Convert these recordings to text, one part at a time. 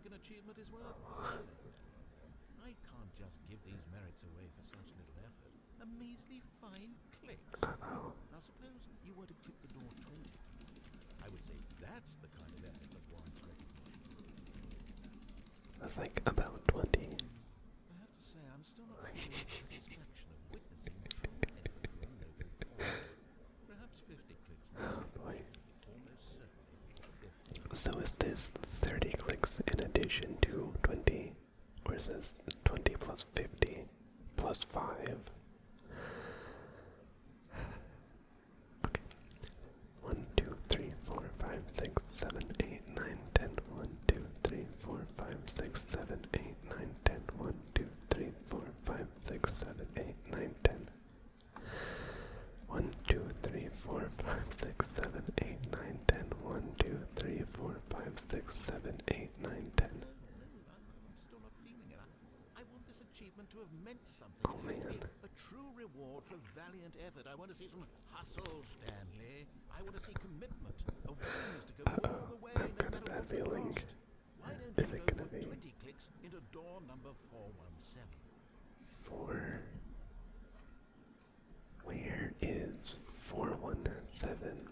an achievement is worth earning. I can't just give these merits away for such little effort. A measly 5 clicks. Uh-oh. Now suppose you were to click the door 20 times. I would say that's the kind of effort that warrants recognition. That's like about 20. I have to say, I'm still not feeling the satisfaction of witnessing true effort for a noble cause. Perhaps 50 clicks Oh more. boy. Almost certainly 50. So is this 30 clicks in addition to 20? Or is this 20 plus 50 plus 5? Okay. 1, 2, 3, 4, 5, 6, 7, 8, 9, 10. 1, 2, 3, 4, 5, 6, 7, 8, 9, 10. 1, 2, 3, 4, 5, 6, 7, 8, 9, 10. 1, 2, 3, 4, 5, 6, 7, 8, 9, 10. 1, 2, 3, 4, 5, 6, 7, 8, 9, 10. No, I'm still not feeling it. I want this achievement to have meant something. Oh, It has to man. be a true reward for valiant effort. I want to see some hustle, Stanley. I want to see commitment, a willingness to go all the way, I've no got a matter bad what the feeling. cost. Why don't Is you it go gonna put be 20 clicks into door number 417? 4? Where is 417?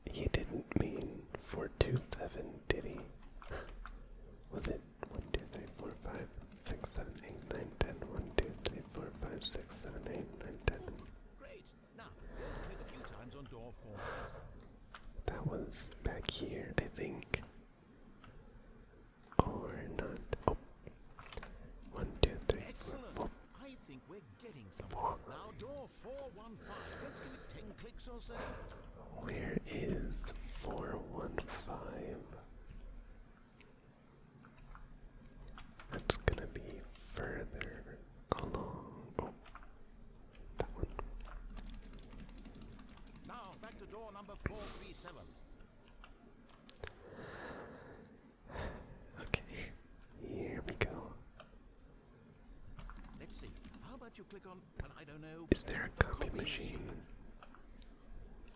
He didn't mean 427, did he? Was it 1, 2, 3, 4, 5, 6, 7, 8, 9, 10? 1, 2, 3, 4, 5, 6, 7, 8, 9, 10. Great. Now, go and click a few times on door 437. That was back here, I think. Or not. Oh. 1, 2, 3, 4. Excellent. Oh. I think we're getting somewhere. Now, door 415. Let's give it 10 clicks or so. Where is 415? That's gonna be further along. Oh, that one. Now, back to door number 437. Okay, here we go. Let's see. How about you click on, well, I don't know, Is there a the copy machine?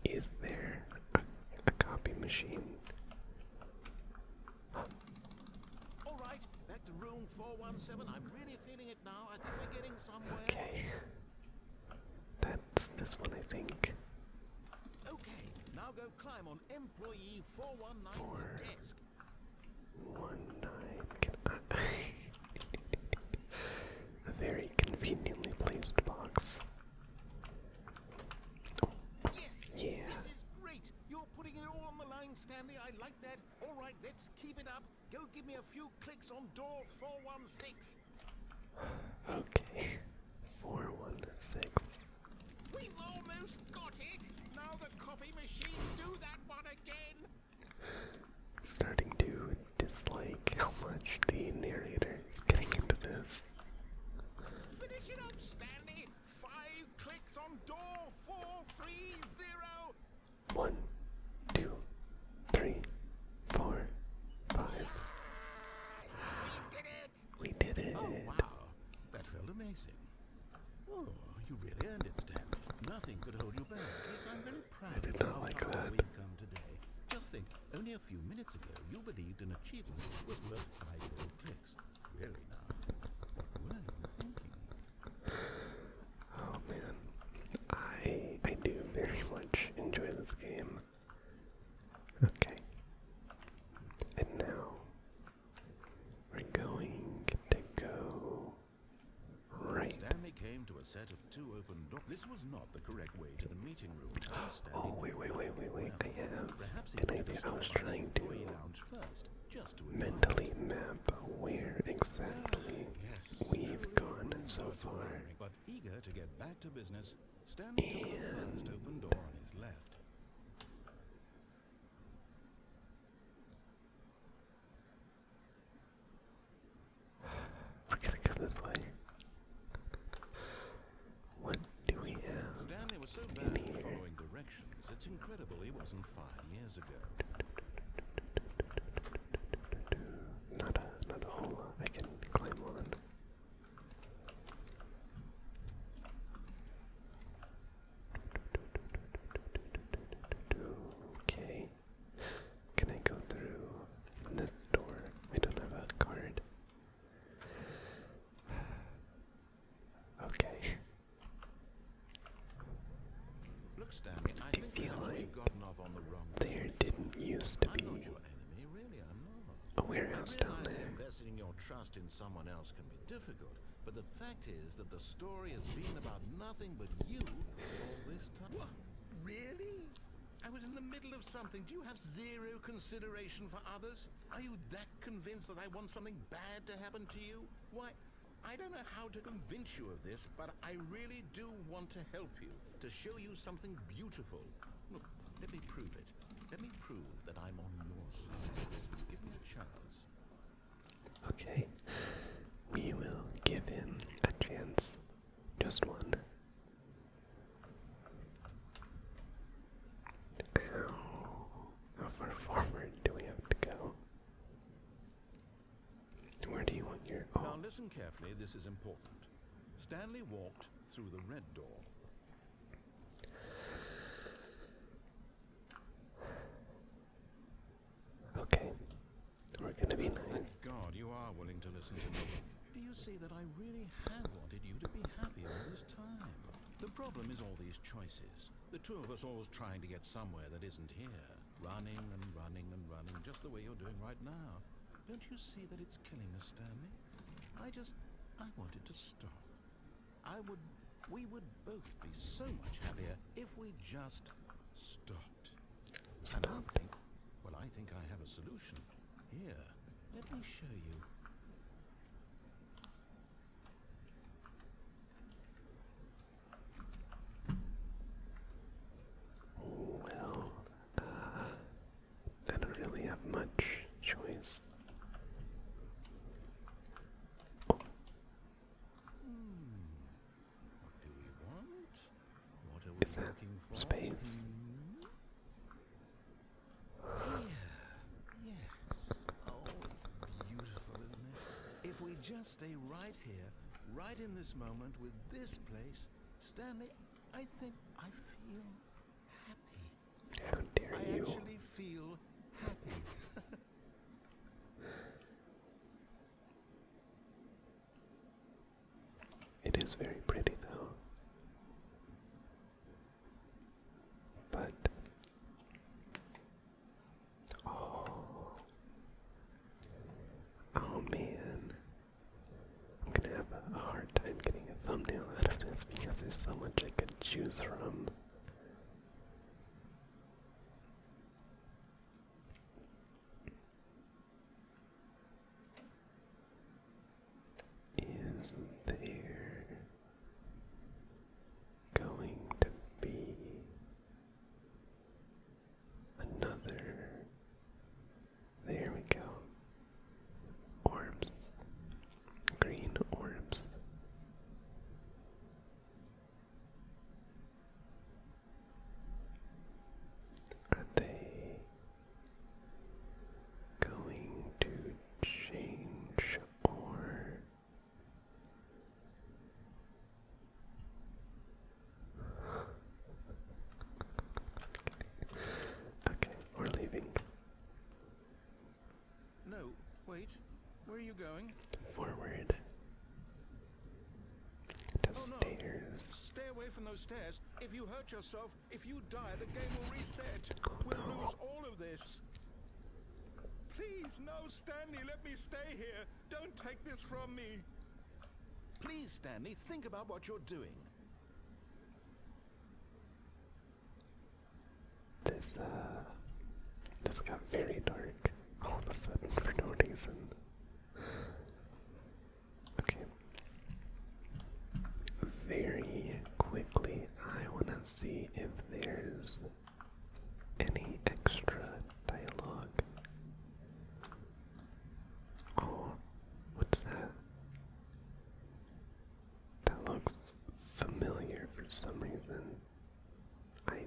Is there a copy machine? All right, back to room 417. I'm really feeling it now. I think we're getting somewhere. Okay. That's this one, I think. Okay, now go climb on employee 419's 4, desk. 1, 9. Can I? A very conveniently placed box. Yes, Yeah. this is great. You're putting it all on the line, Stanley. I like that. All right, let's keep it up. Go give me a few clicks on door 416. Okay. 416. We've almost got it. Now the copy machine, do that one again. Starting to dislike how much the narrator is getting into this. Finish it up, Stanley. 5 clicks on door 430. 1, 2, 3, 4, 5. Yes, we did it. We did it. Oh, wow. That felt amazing. Oh, you really earned it, Stanley. Nothing could hold you back. Yes, I'm very proud did of not how like far that. we've come today. Just think, only a few minutes ago, you believed an achievement was worth 5 little clicks. Really now, what were you thinking? Oh man. I do very much enjoy this game. Okay. And now we're going to go right. Stanley came to a set of 2 open doors. This was not the correct way to the meeting room. Oh, wait. I have Perhaps he an wanted to idea. I stop was by the trying to employee lounge first, just to admire mentally it. map where exactly Yes, we've truly gone room so worth far. admiring. But eager to get back to business, Stanley took the first open door on his left. We're gonna go this way. What do we have? Stanley was so in bad at here? following directions, it's incredible he wasn't 5 years ago. Not a whole lot I can climb on. Okay. Can I go through Look, Stanley, I think feel perhaps like we've gotten off on the wrong there didn't used to I'm be not your enemy, really, I'm not. a warehouse I down realize that there. investing your trust in someone else can be difficult, but the fact is that the story has been about nothing but you all this time. What? Really? I was in the middle of something. Do you have zero consideration for others? Are you that convinced that I want something bad to happen to you? Why, I don't know how to convince you of this, but I really do want to help you, to show you something beautiful. Look, let me prove it. Let me prove that I'm on your side. Give me a chance. Okay, we will give him a chance. Just one. How far forward do we have to go? Where do you want your... Now listen carefully, this is important. Stanley walked through the red door. Okay, we're gonna be Thank nice. God you are willing to listen to me. Do you see that I really have wanted you to be happy all this time? The problem is all these choices. The two of us always trying to get somewhere that isn't here. Running and running and running, just the way you're doing right now. Don't you see that it's killing us, Stanley? I wanted to stop. We would both be so much happier if we just stopped. And I think I have a solution. Here, let me show you. Well, I don't really have much choice. What do we want? What are we Is that looking for? space? Yes. Oh, it's beautiful, isn't it? If we just stay right here, right in this moment with this place, Stanley, I think I feel happy. How dare I you? actually feel happy. It is very pretty though. But oh man. I'm gonna have a hard time getting a thumbnail out of this because there's so much I could choose from. Is there going to be another? There we go. Orbs. Green orbs. Are they going to change or okay, we're leaving. No, wait. Where are you going? Forward. To Oh, no. stairs. Stay away from those stairs. If you hurt yourself, if you die, the game will reset. We'll lose all of this. Please, no, Stanley, let me stay here. Don't take this from me. Please, Stanley, think about what you're doing. This got very dark all of a sudden for no reason. Okay. Very quickly, I want to see if there's any extra dialogue. Oh, what's that? That looks familiar for some reason. I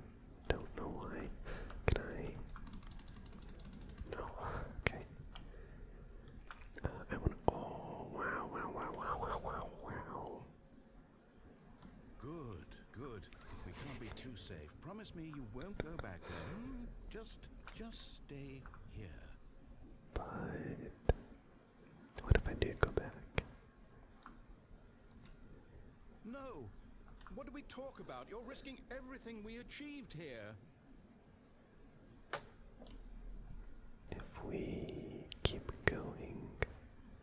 don't know why. Can I? No. Okay. I want. Oh, wow, wow, wow, wow, wow, wow, wow. Good, good. We can't be too safe. Promise me you won't go back there. Just stay here. But what if I do go back? No. What do we talk about? You're risking everything we achieved here. If we keep going,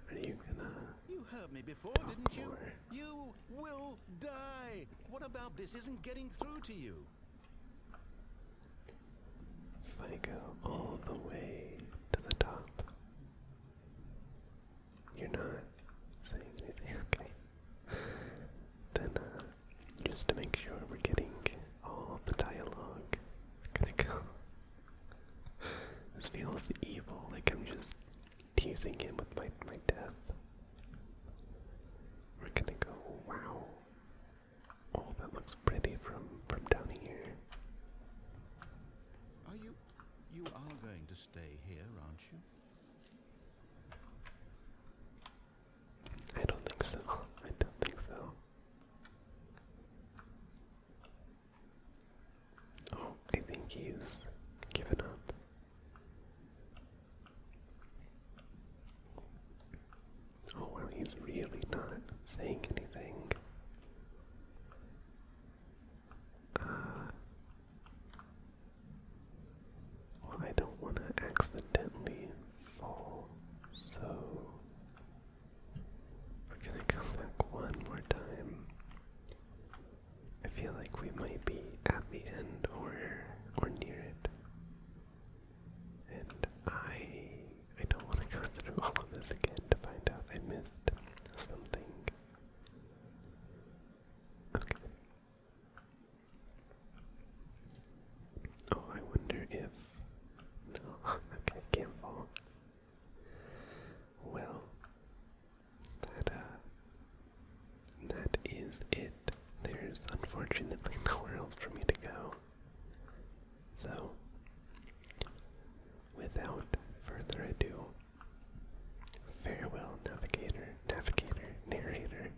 are you gonna... You heard me before, didn't you? You will die. What about this isn't getting through to you? If I go all the way to the top, you're not saying anything, okay? Then, just to make sure we're getting all the dialogue, we're gonna go. This feels evil, like I'm just teasing him with my death. We're gonna go, wow. Oh, that looks pretty from down here. You are going to stay here, aren't you? I don't think so. I don't think so. Oh, I think he's given up. Oh, wow, he's really not saying anything. Well, I don't want to accidentally fall, so we're gonna come back one more time. I feel like we might be at the end or near it. And I don't want to go through all of this again to find out I missed something. Okay. Oh, I wonder if... No, okay, can't fall. Well, that is it. There's unfortunately nowhere else for me to go. So, without further ado, farewell, navigator, narrator.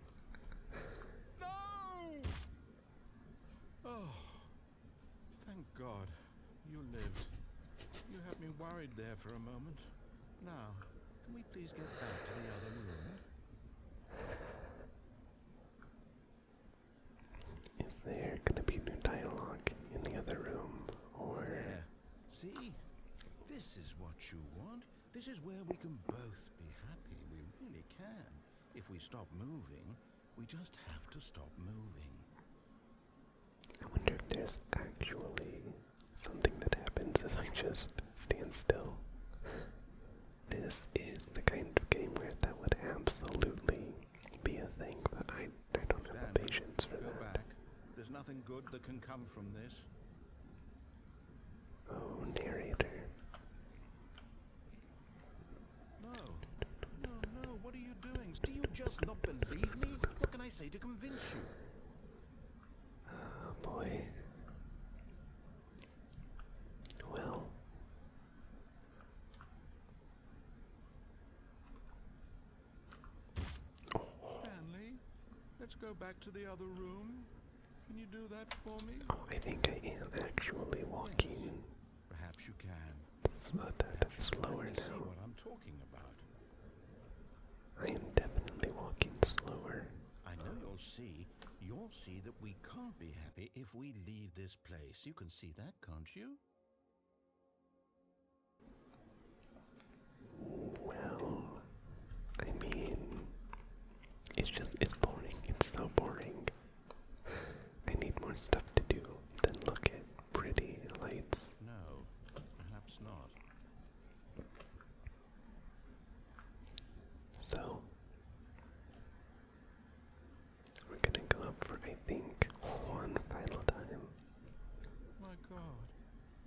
No! Oh, thank God. You lived. You had me worried there for a moment. Now, can we please get back to the other room? Is there gonna be new dialogue in the other room, or... There. See? This is what you want. This is where we can both be happy. We really can. If we stop moving, we just have to stop moving. I wonder if there's actually something that happens if I just stand still. This is the kind of game where that would absolutely be a thing, but I don't have the patience for Go that. back. There's nothing good that can come from this. Oh, narrator. No, what are you doing? Do you just not believe me? What can I say to convince you? Oh boy. Well. Stanley, let's go back to the other room. Can you do that for me? Oh, I think I am actually walking. Perhaps you can. That's slower Let me see now. what I'm talking about. I am definitely walking slower. I know you'll see. You'll see that we can't be happy if we leave this place. You can see that, can't you? Well, I mean, it's boring. It's so boring. I need more stuff to do than look at pretty lights. No, perhaps not. So, we're gonna go up for, I think, one final time. My God,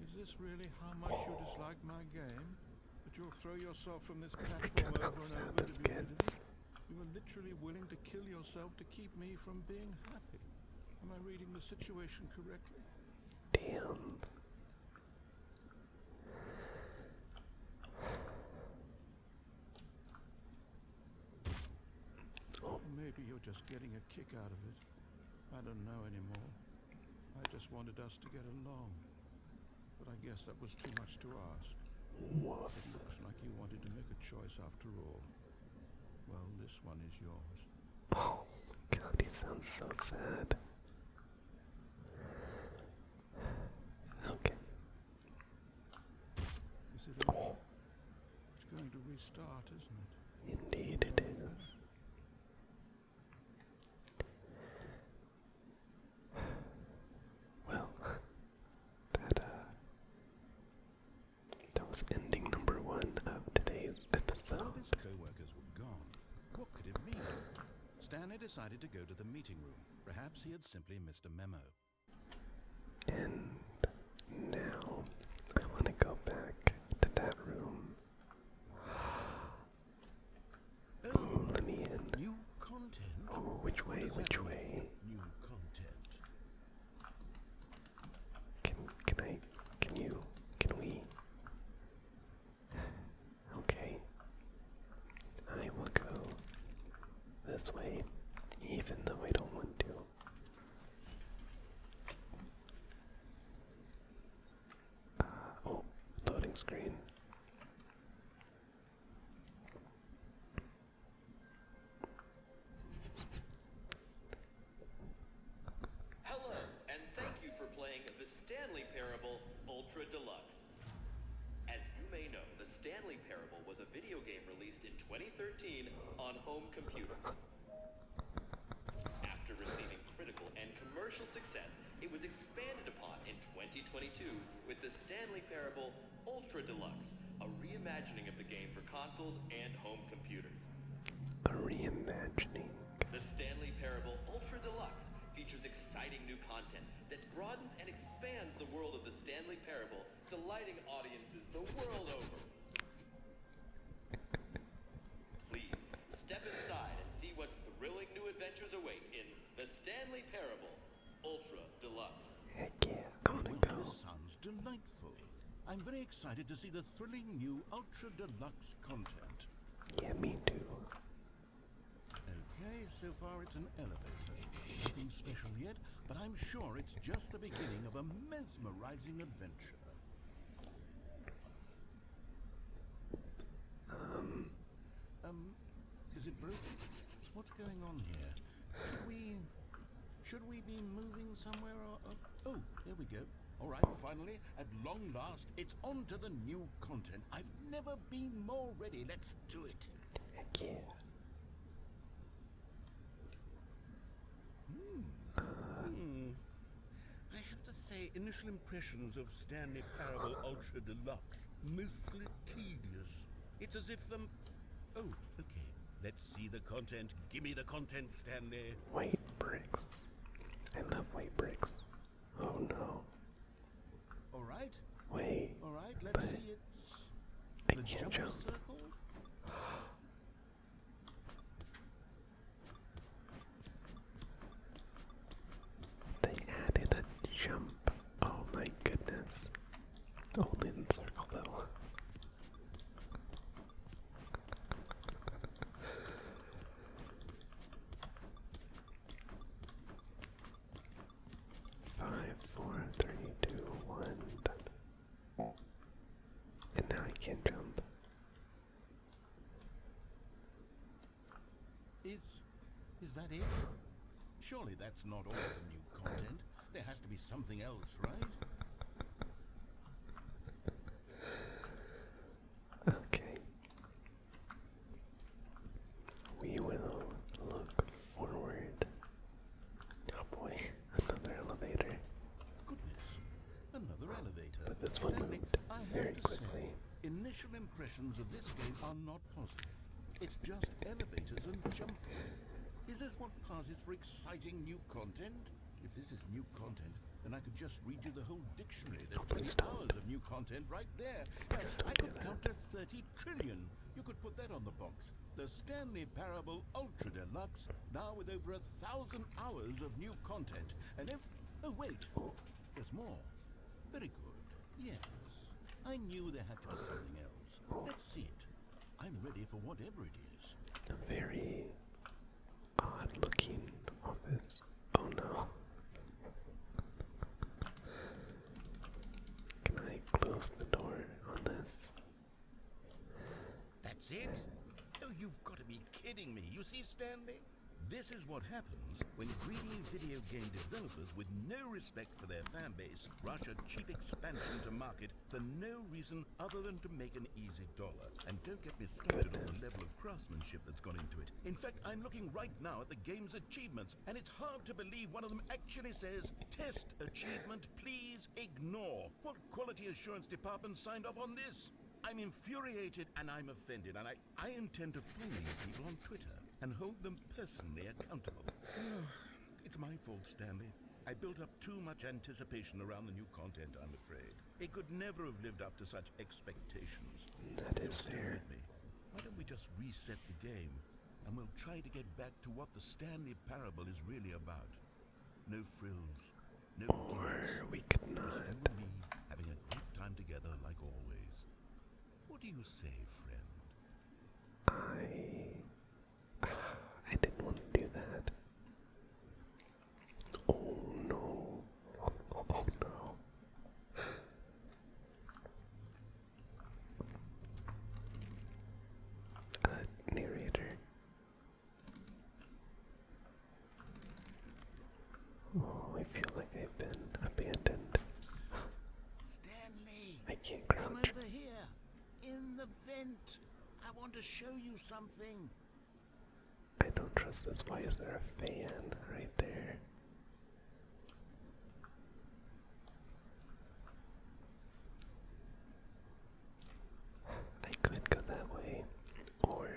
is this really how much you dislike my game? That you'll throw yourself from this platform over and over to be rid of it? You are literally willing to kill yourself to keep me from being happy. Am I reading the situation correctly? Damn. Oh. Maybe you're just getting a kick out of it. I don't know anymore. I just wanted us to get along. But I guess that was too much to ask. Woof. It looks like you wanted to make a choice after all. Well, this one is yours. Oh my God, he sounds so sad. start, isn't it? Indeed it is. Well, that was ending number 1 of today's episode. All of his co-workers were gone. What could it mean? Stanley decided to go to the meeting room. Perhaps he had simply missed a memo. And now I want to go back to that room. Ooh, let me in. New content? Oh, which way, which way? New content. Can we? Okay. I will go this way, even though I don't want to. Oh, loading screen. Hello, and thank you for playing the Stanley Parable Ultra Deluxe. As you may know, the Stanley Parable was a video game released in 2013 on home computers. After receiving critical and commercial success, it was expanded upon in 2022 with the Stanley Parable Ultra Deluxe, a reimagining of the game for consoles and home computers. A reimagining. The Stanley Parable Ultra Deluxe features exciting new content that broadens and expands the world of the Stanley Parable, delighting audiences the world over. Please, step inside and see what thrilling new adventures await in the Stanley Parable Ultra Deluxe. Heck yeah, I wanna go. This sounds delightful. I'm very excited to see the thrilling new Ultra Deluxe content. Yeah, me too. Okay, so far it's an elevator. Nothing special yet, but I'm sure it's just the beginning of a mesmerizing adventure. Is it broken? What's going on here? Should we be moving somewhere or... Oh, there we go. All right, finally, at long last, it's on to the new content. I've never been more ready. Let's do it. Heck yeah. I have to say, initial impressions of Stanley Parable Ultra Deluxe, mostly tedious. It's as if oh, okay. Let's see the content. Give me the content, Stanley. White bricks. I love white bricks. Oh no. All right. Wait. All right, let's but see it's I the can't jump. circle. They added a jump. Oh my goodness. Only in the circle though. Five, four, three, two, one, done. And now I can't jump. Is that it? Surely that's not all the new content. There has to be something else, right? Okay. We will look forward. Oh boy, another elevator. Goodness, another elevator. But this one Stanley, moved I have very to quickly. say, initial impressions of this game are not positive. It's just elevators and jumping. Is this what passes for exciting new content? If this is new content, then I could just read you the whole dictionary. There's 20 hours of new content right there. And I could count to 30 trillion. You could put that on the box. The Stanley Parable Ultra Deluxe, now with over 1,000 hours of new content. And oh wait, there's more. Very good. Yes. I knew there had to be something else. Let's see it. I'm ready for whatever it is. A very odd looking office. Oh no. Can I close the door on this? That's it? Oh, you've got to be kidding me. You see, Stanley? This is what happens when greedy video game developers with no respect for their fan base rush a cheap expansion to market for no reason other than to make an easy dollar. And don't get me started on the level of craftsmanship that's gone into it. In fact, I'm looking right now at the game's achievements, and it's hard to believe one of them actually says, "Test achievement, please ignore." What quality assurance department signed off on this? I'm infuriated and I'm offended, and I intend to phone these people on Twitter and hold them personally accountable. It's my fault, Stanley. I built up too much anticipation around the new content, I'm afraid. It could never have lived up to such expectations. That is Still fair. with me. Why don't we just reset the game, and we'll try to get back to what the Stanley Parable is really about. No frills, no Or gimmicks. we could Just not. you and me having a great time together like always. What do you say, friend? I didn't want to do that. Oh no. Oh no. Narrator. Oh, I feel like I've been abandoned. Stanley! I can't Come crouch. over here! In the vent! I want to show you something! I don't trust this. Why is there a fan right there? I could go that way, or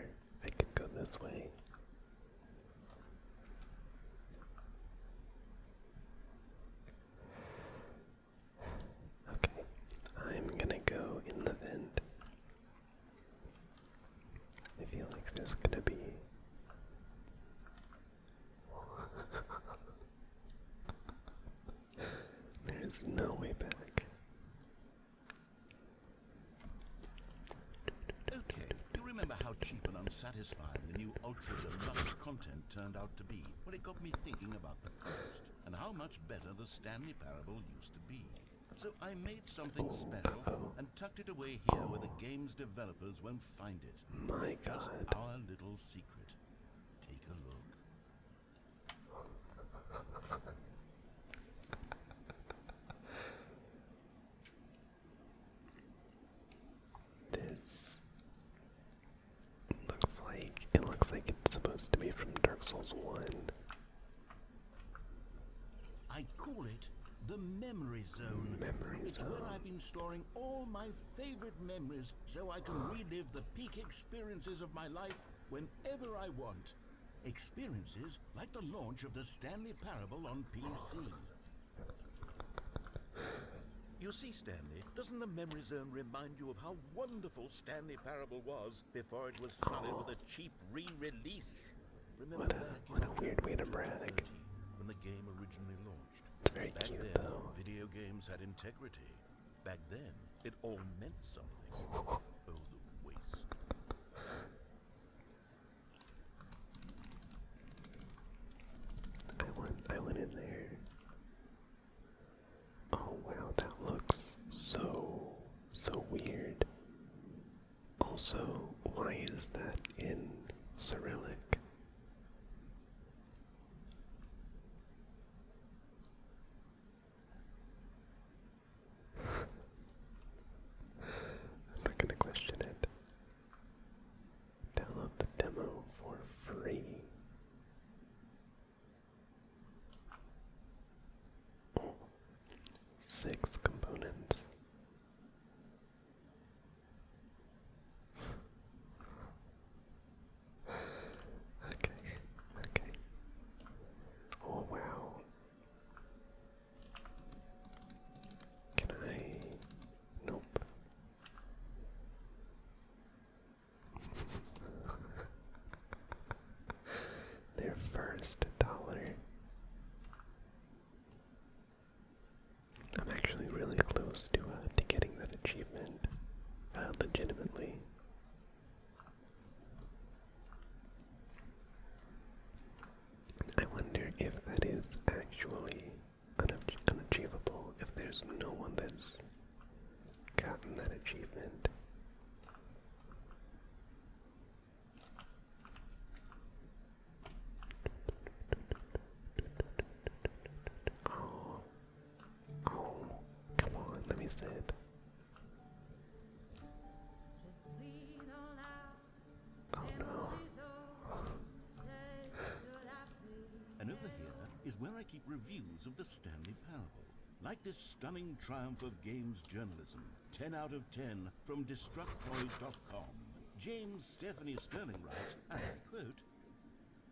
I could go this way. Okay, I'm gonna go in the vent. I feel like there's gonna be there's no way back. Okay, you remember how cheap and unsatisfying the new Ultra Deluxe content turned out to be? Well, it got me thinking about the past and how much better the Stanley Parable used to be. So I made something special and tucked it away here where the game's developers won't find it. My Just God. our little secret. Take a look. This looks like it's supposed to be from Dark Souls 1. I call it the Memory Zone. Memory It's Zone. where I've been storing all my favorite memories so I can relive the peak experiences of my life whenever I want. Experiences like the launch of the Stanley Parable on PC. You see, Stanley, doesn't the Memory Zone remind you of how wonderful Stanley Parable was before it was sullied with a cheap re-release? Remember What a back in weird way to 2013 brag. when the game originally launched? It's very Back cute, then, though. video games had integrity. Back then, it all meant something. Oh, the waste. I went in there. Oh wow, that looks so weird. Also, why is that in Cyrillic? I'm not gonna question beginnings of the Stanley Parable. Like this stunning triumph of games journalism, 10 out of 10 from Destructoid.com. James Stephanie Sterling writes, and I quote,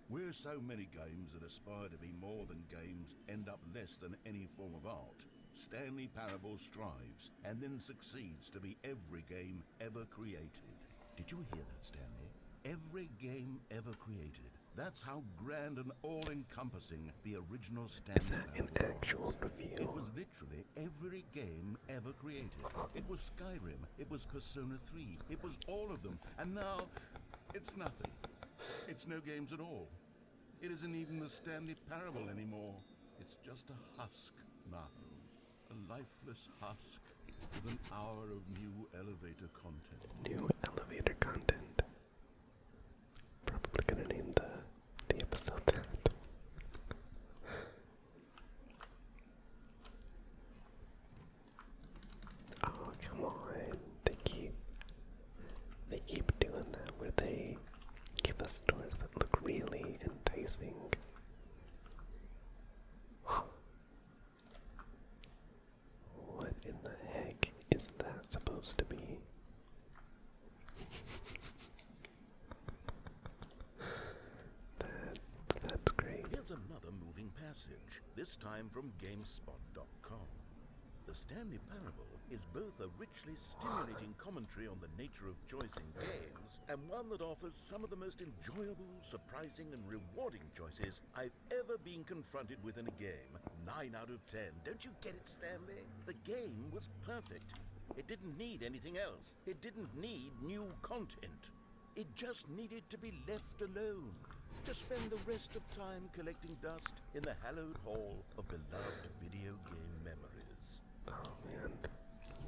"Where so many games that aspire to be more than games end up less than any form of art, Stanley Parable strives and then succeeds to be every game ever created." Did you hear that, Stanley? Every game ever created. That's how grand and all-encompassing the original Stanley Is that an Parable actual was. review? It was literally every game ever created. It was Skyrim, it was Persona 3, it was all of them, and now it's nothing. It's no games at all. It isn't even the Stanley Parable anymore. It's just a husk now. A lifeless husk with an hour of new elevator content. New elevator content. Probably gonna name the episode that. Oh, come on. They keep doing that where they give us stores that look really enticing. What in the heck is that supposed to be? That's great. Here's another moving passage, this time from GameSpot.com. The Stanley Parable is both a richly stimulating commentary on the nature of choice in games, and one that offers some of the most enjoyable, surprising, and rewarding choices I've ever been confronted with in a game. 9 out of 10. Don't you get it, Stanley? The game was perfect. It didn't need anything else. It didn't need new content. It just needed to be left alone, to spend the rest of time collecting dust in the hallowed hall of beloved video game memories. Oh man,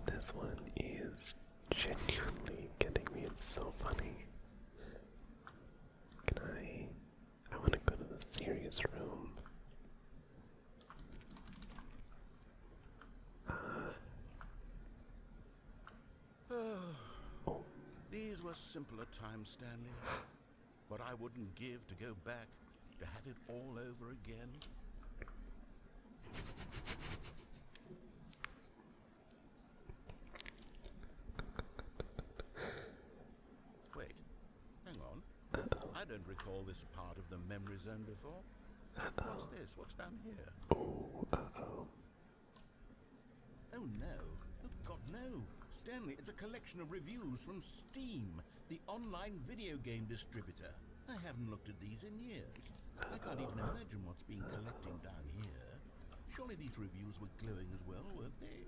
this one is genuinely getting me. It's so funny. I want to go to the serious room. Oh. These were simpler times, Stanley. What I wouldn't give to go back, to have it all over again. Wait, hang on. I don't recall this part of the memory zone before. What's this? What's down here? Oh, uh-oh. Oh no. Oh God, no. Stanley, it's a collection of reviews from Steam, the online video game distributor. I haven't looked at these in years. I can't even imagine what's been collecting down here. Surely these reviews were glowing as well, weren't they?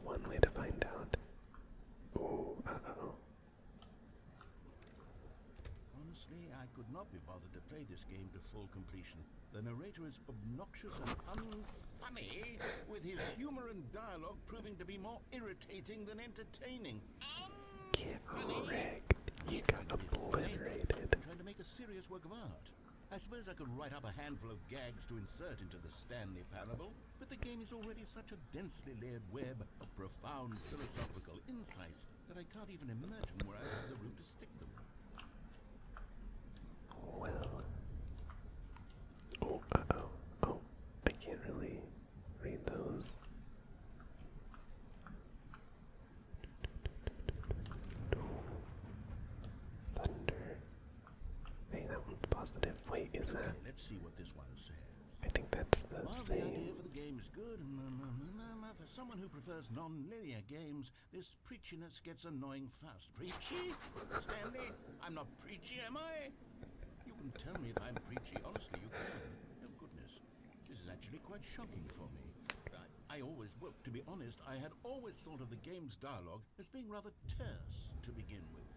One way to find out. Oh, uh-oh. Honestly, I could not be bothered to play this game to full completion. The narrator is obnoxious and unfunny, with his humor and dialogue proving to be more irritating than entertaining. Get wrecked. You got obliterated. I'm trying to make a serious work of art. I suppose I could write up a handful of gags to insert into the Stanley Parable, but the game is already such a densely layered web of profound philosophical insights that I can't even imagine where I'd have the room to stick them. Well. Oh, uh-oh. Oh, I can't really read those. Thunder. Hey, that one's positive. Wait, is that? Let's see what this one says. I think that's the While the same. idea for the game is good, for someone who prefers non-linear games, this preachiness gets annoying fast. Preachy? Stanley? I'm not preachy, am I? You can tell me if I'm preachy. Honestly, you can. Oh, goodness. This is actually quite shocking for me. I always, well, to be honest, I had always thought of the game's dialogue as being rather terse to begin with.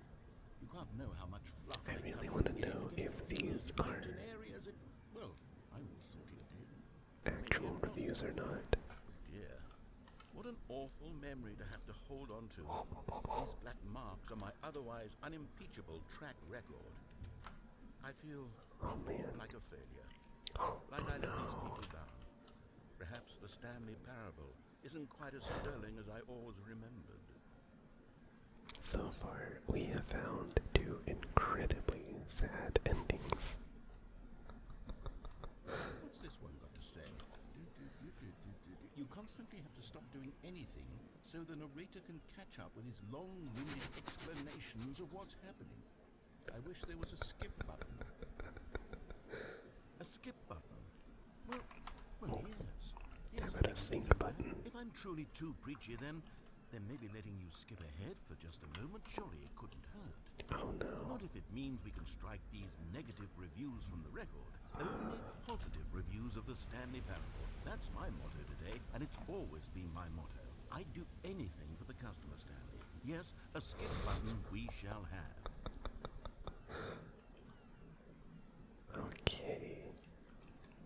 You can't know how much fluff I they really cut want from to the game know to get if the these first are mountain areas. Well, I always thought it did. actual reviews or not. Dear, what an awful memory to have to hold on to. These black marks on my otherwise unimpeachable track record. I feel Oh man. like a failure. Oh, Like I let no. these people down. Perhaps the Stanley Parable isn't quite as sterling as I always remembered. So far, we have found 2 incredibly sad endings. What's this one got to say? constantly have to stop doing anything so the narrator can catch up with his long-winded explanations of what's happening. I wish there was a skip button. A skip button? Well, yes. Yes, How I about a think we can sync do that. button? If I'm truly too preachy, then maybe letting you skip ahead for just a moment, surely it couldn't hurt. Oh no. Not if it means we can strike these negative reviews from the record. Only positive reviews of the Stanley Parable. That's my motto today, and it's always been my motto. I'd do anything for the customer, Stanley. Yes, a skip button we shall have. Okay.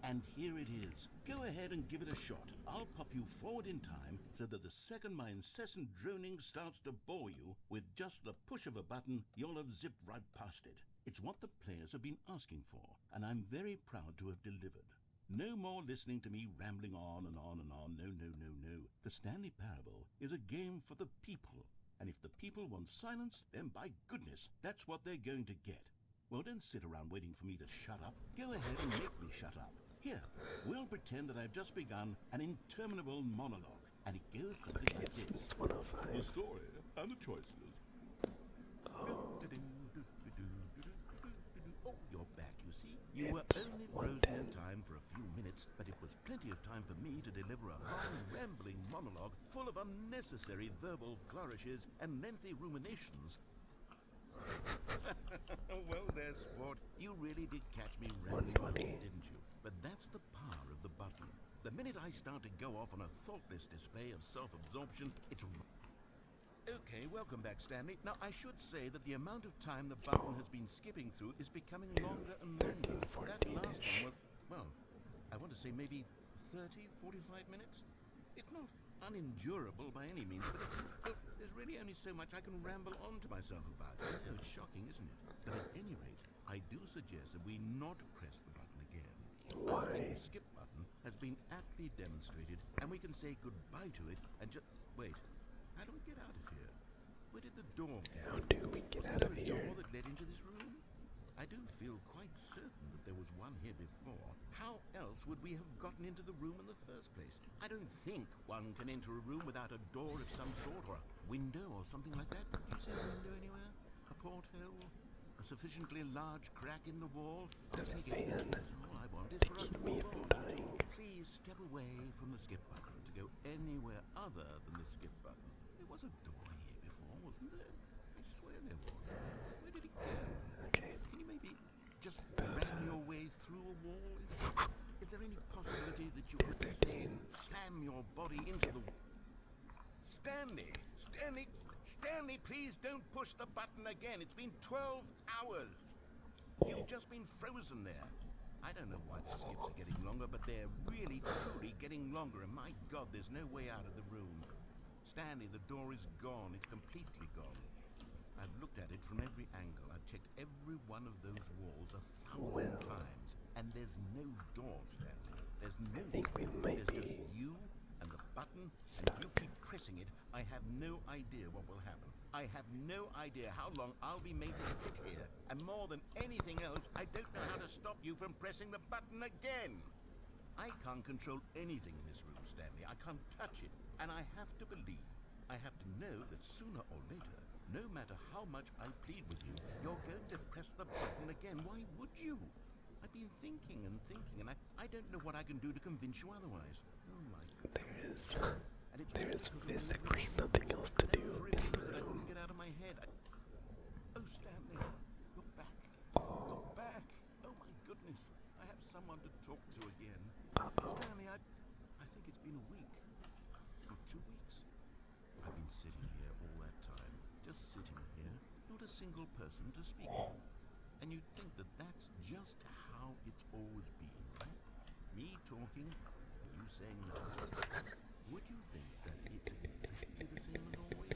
And here it is. Go ahead and give it a shot. I'll pop you forward in time so that the second my incessant droning starts to bore you, with just the push of a button, you'll have zipped right past it. It's what the players have been asking for, and I'm very proud to have delivered. No more listening to me rambling on and on and on. No, no, no, no. The Stanley Parable is a game for the people, and if the people want silence, then by goodness, that's what they're going to get. Well, don't sit around waiting for me to shut up. Go ahead and make me shut up. Here, we'll pretend that I've just begun an interminable monologue, and it goes something Okay, like so this. it's 105. The story and the choices. Oh, Oh, you're back, you see. You were It's only frozen in 110. time for a few minutes, but it was plenty of time for me to deliver a long, rambling monologue full of unnecessary verbal flourishes and lengthy ruminations. Well there, sport. You really did catch me rambling on, 120. didn't you? But that's the power of the button. The minute I start to go off on a thoughtless display of self-absorption, it's... Okay, welcome back, Stanley. Now, I should say that the amount of time the button has been skipping through is becoming longer and longer. 13, That last 14-ish. one was, well, I want to say maybe 30, 45 minutes? It's not unendurable by any means, but it's... Well, there's really only so much I can ramble on to myself about. I know it's shocking, isn't it? But at any rate, I do suggest that we not press the button again. I think Why? the skip button has been aptly demonstrated, and we can say goodbye to it and just... Wait, how do we get out of here? Where did the door go? How do we get Was out there of a here? door that led into this room? I do feel quite certain that there was one here before. How else would we have gotten into the room in the first place? I don't think one can enter a room without a door of some sort, or a window or something like that. Do you see a window anywhere? A porthole? A sufficiently large crack in the wall? There's a Take it. fan All I want is for us to keep me move from on. dying. Please step away from the skip button to go anywhere other than the skip button. There was a door here before, wasn't there? I swear there was. Where did it go? Okay. Can you maybe just ram your way through a wall? Is there any possibility that you could say, 13. slam your body into the... Stanley, please don't push the button again. It's been 12 hours. You've just been frozen there. I don't know why the skips are getting longer, but they're really, truly getting longer. And my God, there's no way out of the room. Stanley, the door is gone. It's completely gone. I've looked at it from every angle. I've checked every one of those walls 1,000 times. And there's no door, Stanley. There's no I think we door. might There's just be you and the button. And if you stuck. keep pressing it, I have no idea what will happen. I have no idea how long I'll be made to sit here. And more than anything else, I don't know how to stop you from pressing the button again. I can't control anything in this room, Stanley. I can't touch it. And I have to believe, I have to know that sooner or later, no matter how much I plead with you, you're going to press the button again. Why would you? I've been thinking, and I don't know what I can do to convince you otherwise. Oh my God. And it's There's all because of physically those nothing else to do those in reviews the that I room. couldn't get out of my head. Oh, Stanley, you're back. Oh. You're back. Oh my goodness. I have someone to talk to again. Uh-oh. Stanley, I think it's been a week. Or 2 weeks. I've been sitting here all that time. Just sitting here. Not a single person to speak with. And you'd think that that's just how it's always been, right? Me talking, and you saying nothing. Would you think that it's exactly the same as always?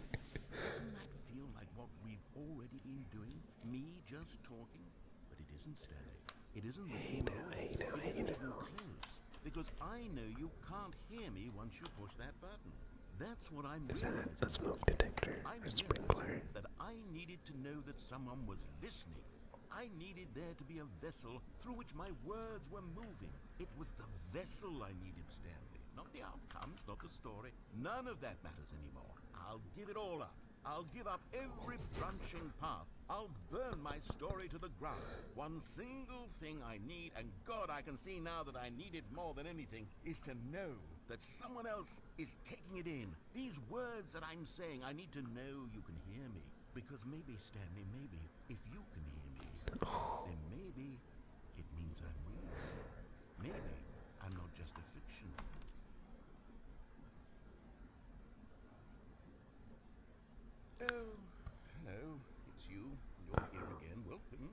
Doesn't that feel like what we've already been doing? Me just talking? But it isn't, Stanley. It isn't the same at all. It isn't even close. Because I know you can't hear me once you push that button. That's what I'm Is that realizing. a smoke detector I'm or sprinkler? realizing that I needed to know that someone was listening. I needed there to be a vessel through which my words were moving. It was the vessel I needed, Stanley, not the outcomes, not the story. None of that matters anymore. I'll give it all up. I'll give up every branching path. I'll burn my story to the ground. One single thing I need, and God, I can see now that I need it more than anything, is to know that someone else is taking it in. These words that I'm saying, I need to know you can hear me. Because maybe, Stanley, maybe, if you can hear me, then maybe it means I'm real. Maybe I'm not just a fiction. Oh, hello, it's you. You're here again. Welcome.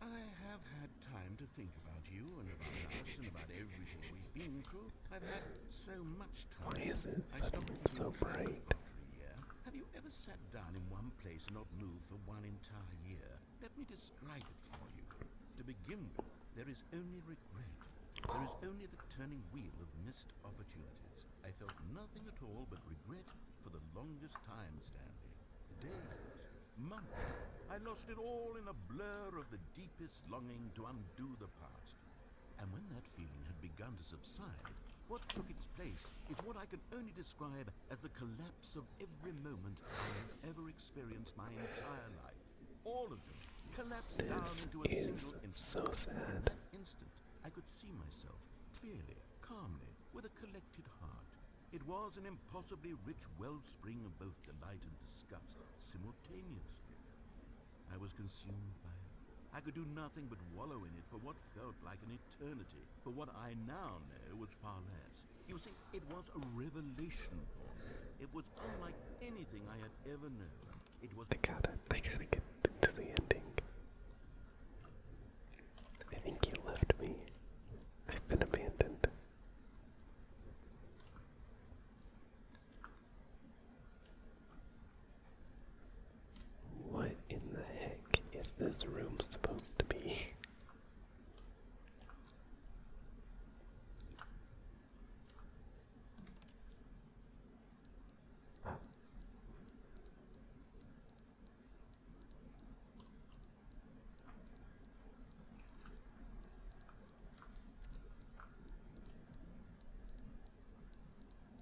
I have had time to think about you and about us and about everything we've been through. I've had so much time. Why is it I stopped suddenly keeping so track bright? after a year. Have you ever sat down in one place and not moved for one entire year? Let me describe it for you. To begin with, there is only regret. There is only the turning wheel of missed opportunities. I felt nothing at all but regret for the longest time, Stanley. Days, months. I lost it all in a blur of the deepest longing to undo the past. And when that feeling had begun to subside, what took its place is what I can only describe as the collapse of every moment I have ever experienced my entire life. All of them collapsed down This into a is single instant. so In sad. that instant, I could see myself clearly, calmly, with a collected heart. It was an impossibly rich wellspring of both delight and disgust simultaneously. I was consumed by it. I could do nothing but wallow in it for what felt like an eternity, for what I now know was far less. You see, it was a revelation for me. It was unlike anything I had ever known. It was... I gotta get to the ending. I think you left me. I've been abandoned. What in the heck is this room supposed to be?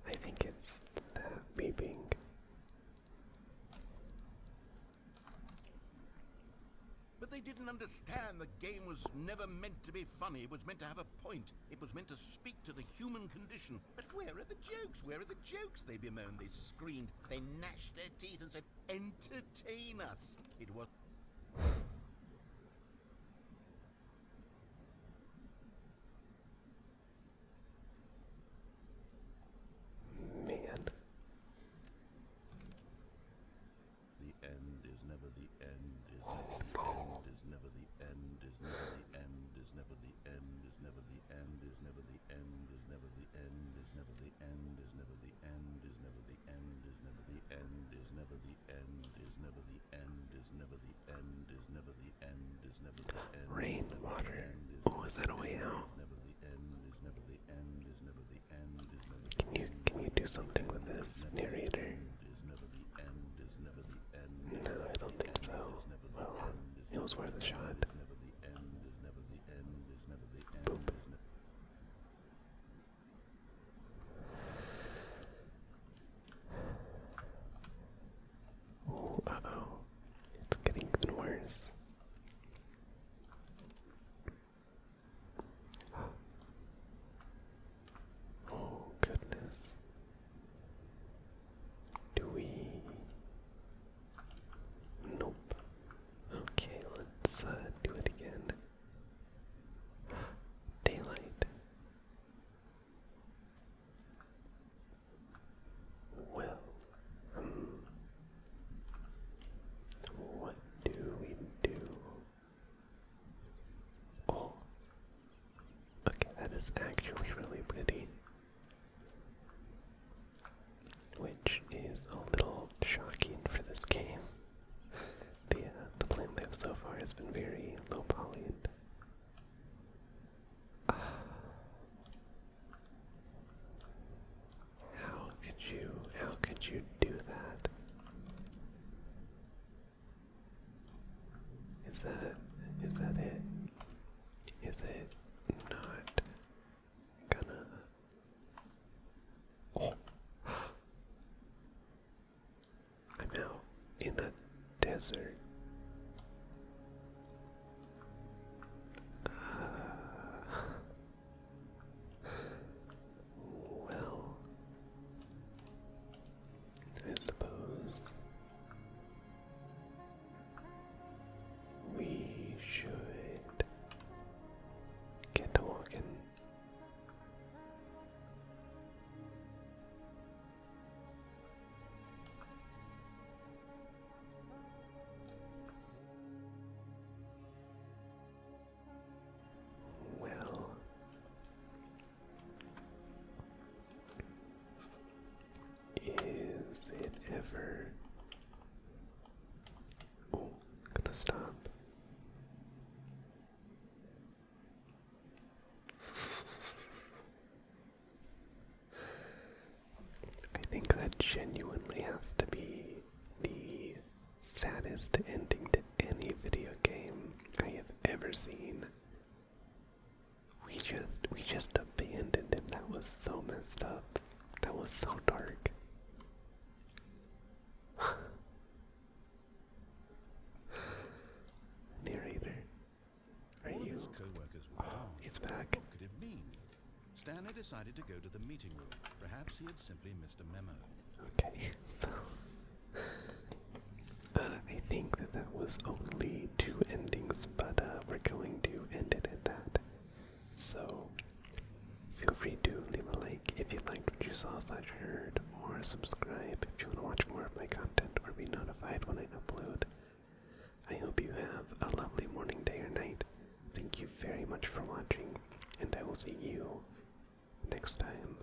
I think it's that beeping. But they didn't understand the game was never meant to be funny. It was meant to have a point. It was meant to speak to the human condition. But where are the jokes? Where are the jokes? They bemoaned, they screamed, they gnashed their teeth and said, entertain us. It was... Man. The end is never the end, is never the end, is never the end, is never the end, is never the end, is never the end, is never the end, is never the end, is never the end, is never the end, is never the end, is never the end, is never the end, is never the end, is never the end, is never the end, is never the end. Rain, water. Oh, is that a way out? Never the end, is never the end, is never the end, is never the Can you do something with this, narrator? is never the end, is never the end. No, I don't think so. Well, it was worth a shot. Never the end, is never the end, is never the end, Boop. is never... Oh, uh-oh. It's getting even worse. Oh, goodness. Do we... Nope. Okay, let's do it again. Daylight. Well, what do we do? Oh, okay, that is actually really pretty. Which is a little shocking for this game. The plan we have so far has been very low polyed. How could you do that? Is that it? Is it not gonna in a desert. Well, I suppose we should get to walking. Well, is it ever? Oh, gonna stop. I think that genuinely has to be the saddest ending to any video game I have ever seen. We just abandoned him. That was so messed up. That was so dark. Narrator, are All of you? his co-workers were gone. He's back. What could it mean? Stanley decided to go to the meeting room. Perhaps he had simply missed a memo. Okay, so I think that was only 2 endings, but we're going to end it at that. So feel free to leave a like if you liked what you saw/heard, or subscribe if you want to watch more of my content or be notified when I upload. I hope you have a lovely morning, day, or night. Thank you very much for watching, and I will see you next time.